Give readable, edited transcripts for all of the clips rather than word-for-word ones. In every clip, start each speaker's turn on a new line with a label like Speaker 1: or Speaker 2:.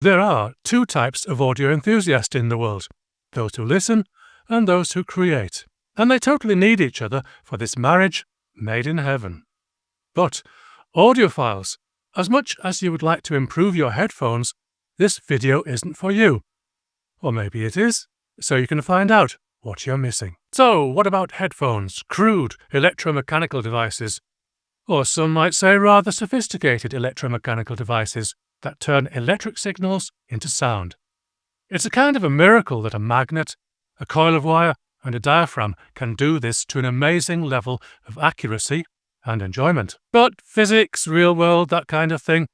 Speaker 1: There are two types of audio enthusiasts in the world, those who listen and those who create, and they totally need each other for this marriage made in heaven. But, audiophiles, as much as you would like to improve your headphones, this video isn't for you. Or maybe it is, so you can find out what you're missing. So, what about headphones, crude electromechanical devices? Or some might say rather sophisticated electromechanical devices that turn electric signals into sound. It's a kind of a miracle that a magnet, a coil of wire, and a diaphragm can do this to an amazing level of accuracy and enjoyment. But physics, real world, that kind of thing,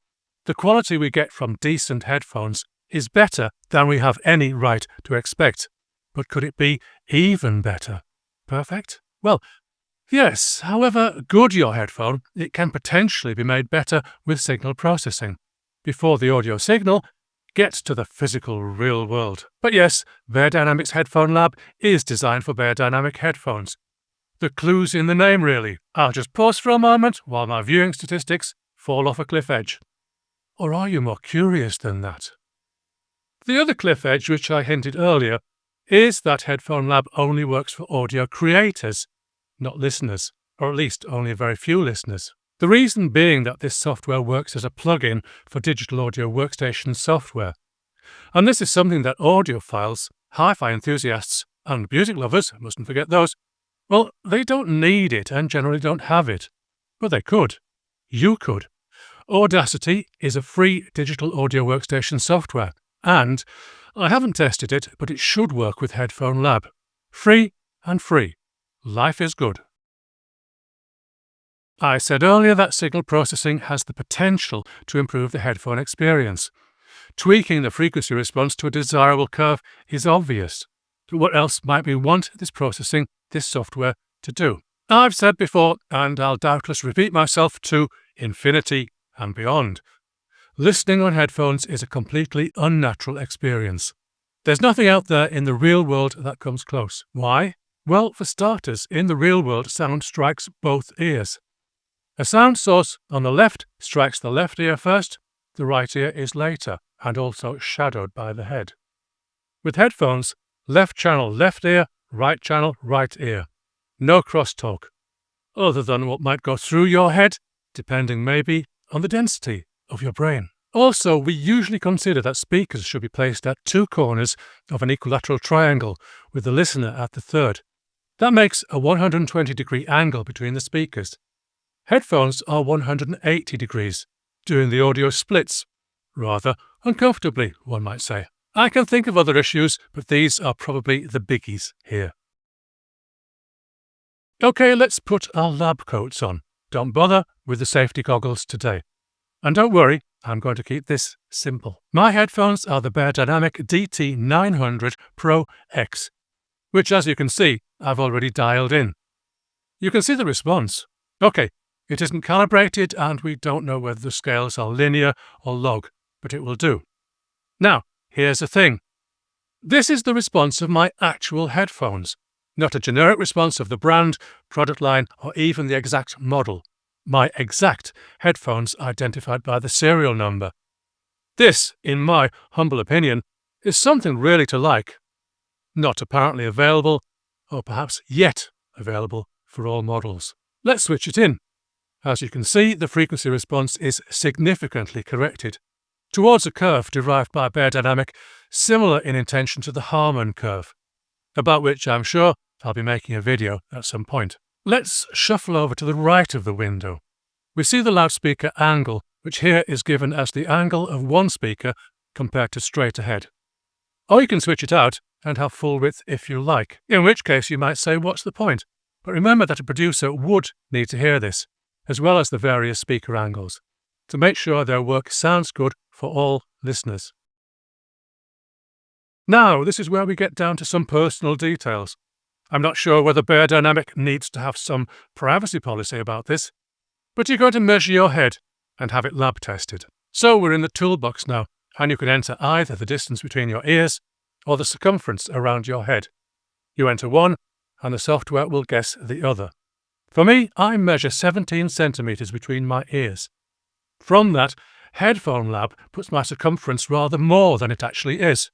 Speaker 1: the quality we get from decent headphones is better than we have any right to expect. But could it be even better? Perfect? Well, yes. However good your headphone, it can potentially be made better with signal processing before the audio signal gets to the physical real world. But yes, Beyerdynamic's Headphone Lab is designed for Beyerdynamic headphones. The clue's in the name, really. I'll just pause for a moment while my viewing statistics fall off a cliff edge. Or are you more curious than that? The other cliff edge, which I hinted earlier, is that Headphone Lab only works for audio creators, not listeners, or at least only very few listeners. The reason being that this software works as a plugin for digital audio workstation software. And this is something that audiophiles, hi-fi enthusiasts, and music lovers, mustn't forget those, well, they don't need it and generally don't have it. But they could. You could. Audacity is a free digital audio workstation software, and I haven't tested it, but it should work with Headphone Lab. Free and free. Life is good. I said earlier that signal processing has the potential to improve the headphone experience. Tweaking the frequency response to a desirable curve is obvious. But what else might we want this processing, this software, to do? I've said before, and I'll doubtless repeat myself to infinity and beyond. Listening on headphones is a completely unnatural experience. There's nothing out there in the real world that comes close. Why? Well, for starters, in the real world, sound strikes both ears. A sound source on the left strikes the left ear first, the right ear is later, and also shadowed by the head. With headphones, left channel left ear, right channel right ear. No crosstalk, other than what might go through your head, depending maybe on the density of your brain. Also, we usually consider that speakers should be placed at two corners of an equilateral triangle, with the listener at the third. That makes a 120-degree angle between the speakers. Headphones are 180 degrees, doing the audio splits. Rather uncomfortably, one might say. I can think of other issues, but these are probably the biggies here. Okay, let's put our lab coats on. Don't bother with the safety goggles today. And don't worry, I'm going to keep this simple. My headphones are the Beyerdynamic DT900 Pro X, which, as you can see, I've already dialed in. You can see the response. Okay, it isn't calibrated and we don't know whether the scales are linear or log, but it will do. Now, here's the thing. This is the response of my actual headphones, not a generic response of the brand, product line, or even the exact model. My exact headphones identified by the serial number. This, in my humble opinion, is something really to like. Not apparently available, or perhaps yet available for all models. Let's switch it in. As you can see, the frequency response is significantly corrected towards a curve derived by Beyerdynamic, similar in intention to the Harman curve, about which I'm sure I'll be making a video at some point. Let's shuffle over to the right of the window. We see the loudspeaker angle, which here is given as the angle of one speaker compared to straight ahead. Or you can switch it out and have full width if you like, in which case you might say, what's the point? But remember that a producer would need to hear this, as well as the various speaker angles, to make sure their work sounds good for all listeners. Now, this is where we get down to some personal details. I'm not sure whether Beyerdynamic needs to have some privacy policy about this, but you're going to measure your head and have it lab tested. So we're in the toolbox now, and you can enter either the distance between your ears or the circumference around your head. You enter one, and the software will guess the other. For me, I measure 17 centimeters between my ears. From that, Headphone Lab puts my circumference rather more than it actually is.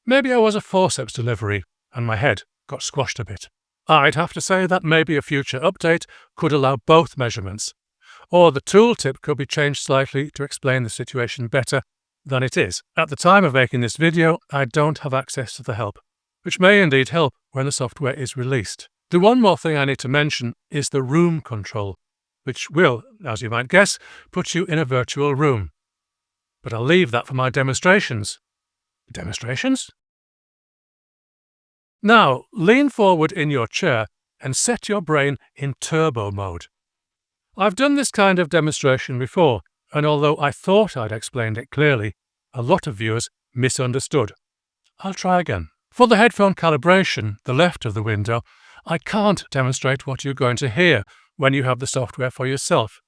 Speaker 1: Maybe I was a forceps delivery and my head got squashed a bit. I'd have to say that maybe a future update could allow both measurements, or the tooltip could be changed slightly to explain the situation better than it is. At the time of making this video, I don't have access to the help, which may indeed help when the software is released. The one more thing I need to mention is the room control, which will, as you might guess, put you in a virtual room. But I'll leave that for my demonstrations. Demonstrations? Now, lean forward in your chair and set your brain in turbo mode. I've done this kind of demonstration before, and although I thought I'd explained it clearly, a lot of viewers misunderstood. I'll try again. For the headphone calibration, the left of the window, I can't demonstrate what you're going to hear when you have the software for yourself.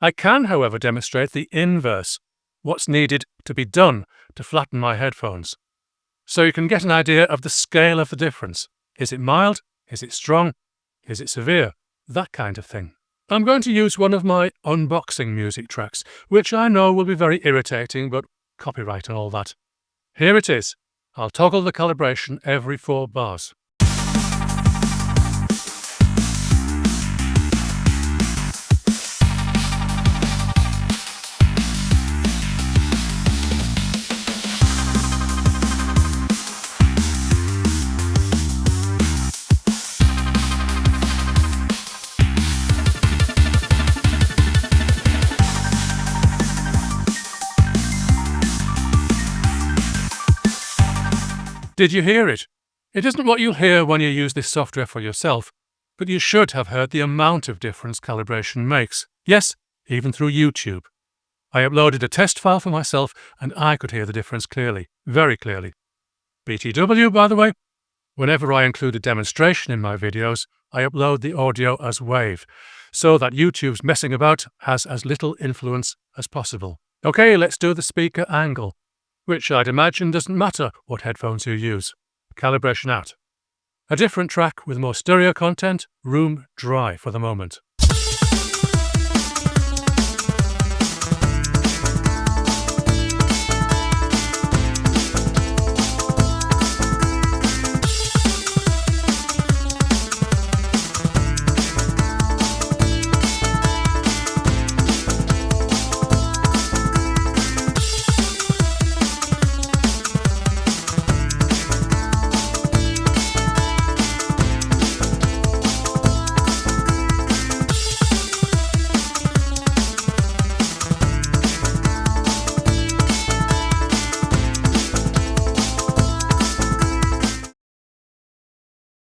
Speaker 1: I can, however, demonstrate the inverse, what's needed to be done to flatten my headphones. So you can get an idea of the scale of the difference. Is it mild? Is it strong? Is it severe? That kind of thing. I'm going to use one of my unboxing music tracks, which I know will be very irritating, but copyright and all that. Here it is. I'll toggle the calibration every 4 bars. Did you hear it? It isn't what you'll hear when you use this software for yourself, but you should have heard the amount of difference calibration makes. Yes, even through YouTube. I uploaded a test file for myself and I could hear the difference clearly, very clearly. BTW, by the way, whenever I include a demonstration in my videos, I upload the audio as WAV, so that YouTube's messing about has as little influence as possible. Okay, let's do the speaker angle, which I'd imagine doesn't matter what headphones you use. Calibration out. A different track with more stereo content, room dry for the moment.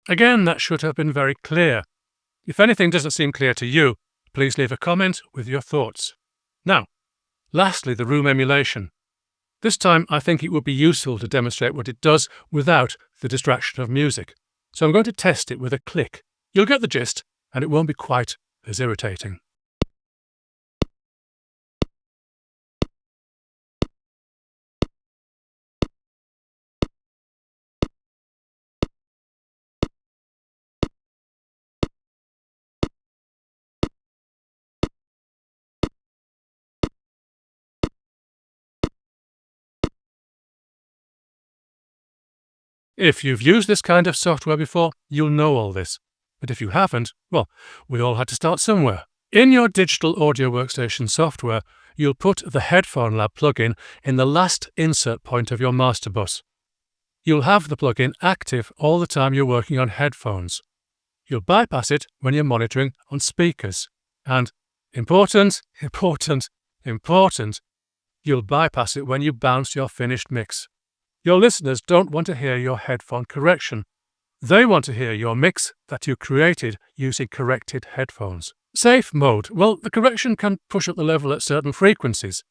Speaker 1: Again, that should have been very clear. If anything doesn't seem clear to you, please leave a comment with your thoughts. Now, lastly, the room emulation. This time, I think it would be useful to demonstrate what it does without the distraction of music. So I'm going to test it with a click. You'll get the gist, and it won't be quite as irritating. If you've used this kind of software before, you'll know all this. But if you haven't, well, we all had to start somewhere. In your digital audio workstation software, you'll put the Headphone Lab plugin in the last insert point of your master bus. You'll have the plugin active all the time you're working on headphones. You'll bypass it when you're monitoring on speakers. And important, you'll bypass it when you bounce your finished mix. Your listeners don't want to hear your headphone correction. They want to hear your mix that you created using corrected headphones. Safe mode. Well, the correction can push up the level at certain frequencies.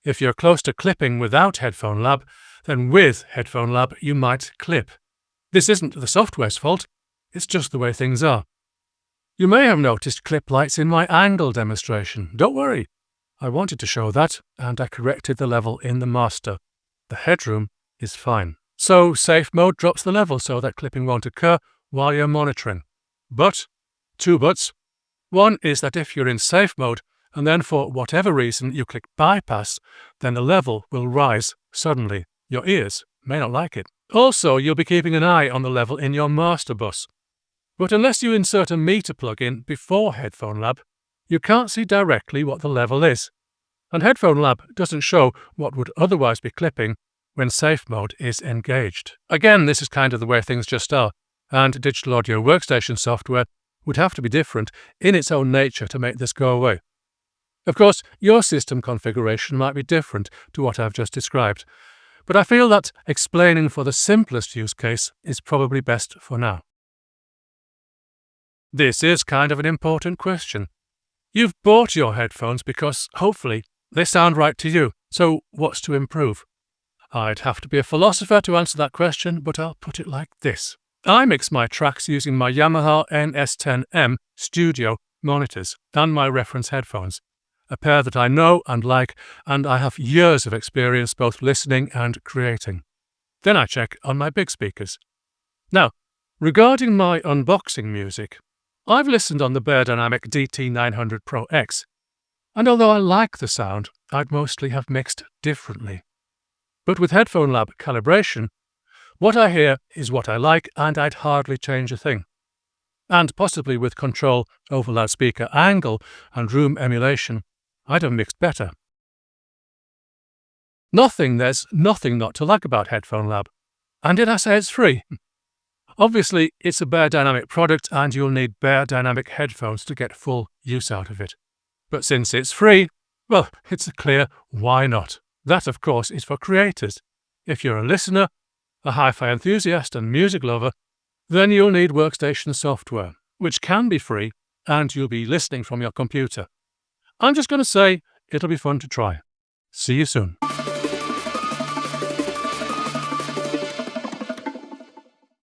Speaker 1: If you're close to clipping without Headphone Lab, then with Headphone Lab you might clip. This isn't the software's fault, it's just the way things are. You may have noticed clip lights in my angle demonstration. Don't worry. I wanted to show that, and I corrected the level in the master. The headroom is fine. So safe mode drops the level so that clipping won't occur while you're monitoring. But, 2 buts. One is that if you're in safe mode and then for whatever reason you click bypass, then the level will rise suddenly. Your ears may not like it. Also, you'll be keeping an eye on the level in your master bus. But unless you insert a meter plug-in before Headphone Lab, you can't see directly what the level is. And Headphone Lab doesn't show what would otherwise be clipping when safe mode is engaged. Again, this is kind of the way things just are, and digital audio workstation software would have to be different in its own nature to make this go away. Of course, your system configuration might be different to what I've just described, but I feel that explaining for the simplest use case is probably best for now. This is kind of an important question. You've bought your headphones because, hopefully, they sound right to you, so what's to improve? I'd have to be a philosopher to answer that question, but I'll put it like this. I mix my tracks using my Yamaha NS10M Studio monitors and my reference headphones, a pair that I know and like, and I have years of experience both listening and creating. Then I check on my big speakers. Now, regarding my unboxing music, I've listened on the Beyerdynamic DT900 Pro X, and although I like the sound, I'd mostly have mixed differently. But with Headphone Lab calibration, what I hear is what I like, and I'd hardly change a thing. And possibly with control over loudspeaker angle and room emulation, I'd have mixed better. There's nothing not to like about Headphone Lab. And did I say it's free? Obviously, it's a Beyerdynamic product and you'll need Beyerdynamic headphones to get full use out of it. But since it's free, well, it's a clear why not. That, of course, is for creators. If you're a listener, a hi-fi enthusiast and music lover, then you'll need workstation software, which can be free, and you'll be listening from your computer. I'm just going to say it'll be fun to try. See you soon.